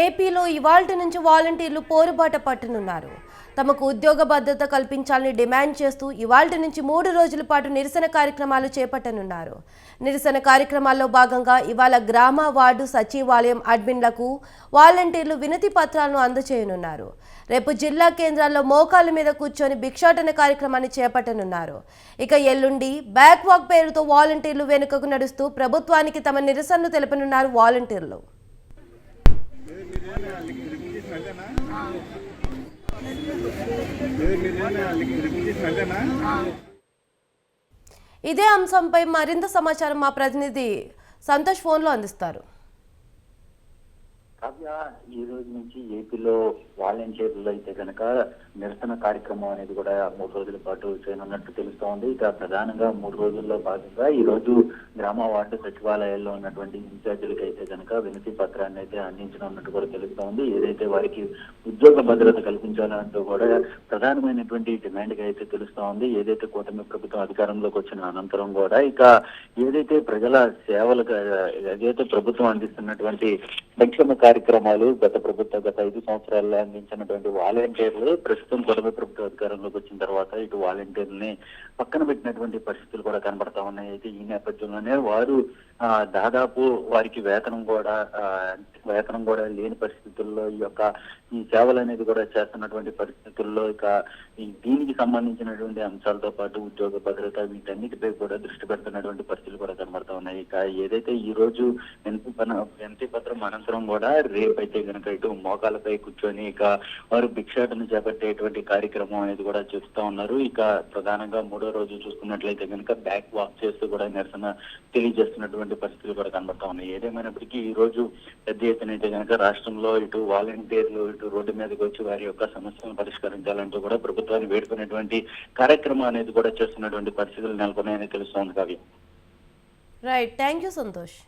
ఏపీలో ఇవాల్టి నుంచి వాలంటీర్లు పోరుబాట పట్టనున్నారు. తమకు ఉద్యోగ భద్రత కల్పించాలని డిమాండ్ చేస్తూ ఇవాల్టి నుంచి 3 రోజుల పాటు నిరసన కార్యక్రమాలు చేపట్టనున్నారు. నిరసన కార్యక్రమాల్లో భాగంగా ఇవాళ గ్రామ వార్డు సచివాలయం అడ్మిన్లకు వాలంటీర్లు వినతి పత్రాలను అందజేయనున్నారు. రేపు జిల్లా కేంద్రాల్లో మోకాళ్ళ మీద కూర్చొని భిక్షాటన కార్యక్రమాన్ని చేపట్టనున్నారు. ఇక ఎల్లుండి బ్యాక్ వాక్ పేరుతో వాలంటీర్లు వెనుకకు నడుస్తూ ప్రభుత్వానికి తమ నిరసనను తెలుపనున్నారు వాలంటీర్లు. ఇదే అంశంపై మరింత సమాచారం మా ప్రతినిధి సంతోష్ ఫోన్లో అందిస్తారు. కావ్య, ఈ రోజు నుంచి ఏపీలో వాలంటీర్లు అయితే కనుక నిరసన కార్యక్రమం అనేది కూడా 3 రోజుల పాటు చేయనున్నట్టు తెలుస్తోంది. ఇక ప్రధానంగా 3 రోజుల్లో భాగంగా ఈ రోజు గ్రామ వార్డు సచివాలయాల్లో ఉన్నటువంటి ఇన్ఛార్జీలకు అయితే కనుక వినతి పత్రాన్ని అయితే అందించనున్నట్టు కూడా తెలుస్తోంది. ఏదైతే వారికి ఉద్యోగ భద్రత కల్పించాలంటూ కూడా ప్రధానమైనటువంటి డిమాండ్ గా అయితే తెలుస్తోంది. ఏదైతే కూటమి ప్రభుత్వం అధికారంలోకి వచ్చిన అనంతరం కూడా ఇక ఏదైతే ప్రజల సేవలకు ఏదైతే ప్రభుత్వం అందిస్తున్నటువంటి సంక్షేమ కార్యక్రమాలు గత 5 సంవత్సరాల్లో అందించినటువంటి వాలంటీర్లు ప్రస్తుతం కూటమి ప్రభుత్వ అధికారంలోకి వచ్చిన తర్వాత ఇటు వాలంటీర్లని పక్కన పెట్టినటువంటి పరిస్థితులు కూడా కనబడతా ఉన్నాయి. అయితే ఈ నేపథ్యంలోనే వారు దాదాపు వారికి వేతనం కూడా లేని పరిస్థితుల్లో ఈ సేవలు అనేది కూడా చేస్తున్నటువంటి పరిస్థితుల్లో ఇక దీనికి సంబంధించినటువంటి అంశాలతో పాటు ఉద్యోగ భద్రత వీటన్నిటిపై కూడా దృష్టి పెడుతున్నటువంటి పరిస్థితులు కూడా కనబడతా ఉన్నాయి. ఇక ఏదైతే ఈ రోజు వినతి పత్రం అనంతరం కూడా రేపైతే కనుక ఇటు మోకాలపై కూర్చొని ఇక వారు భిక్షాటన చేపట్టేటువంటి కార్యక్రమం అనేది కూడా చూస్తూ ఉన్నారు. ఇక ప్రధానంగా 3వ రోజు చూసుకున్నట్లయితే కనుక బ్యాక్ వాక్ చేస్తూ కూడా నిరసన తెలియజేస్తున్నటువంటి పరిస్థితులు కూడా కనబడతా ఉన్నాయి. ఏదేమైనప్పటికీ ఈ రోజు పెద్ద ఎత్తున అయితే కనుక రాష్ట్రంలో ఇటు వాలంటీర్లు ఇటు రోడ్డు మీదకి వచ్చి వారి యొక్క సమస్యలను పరిష్కరించాలంటూ కూడా ప్రభుత్వాన్ని వేడుకునేటువంటి కార్యక్రమం అనేది కూడా చేస్తున్నటువంటి పరిస్థితులు నెలకొన్నాయని తెలుస్తోంది. Kavya. Right, thank you Santosh.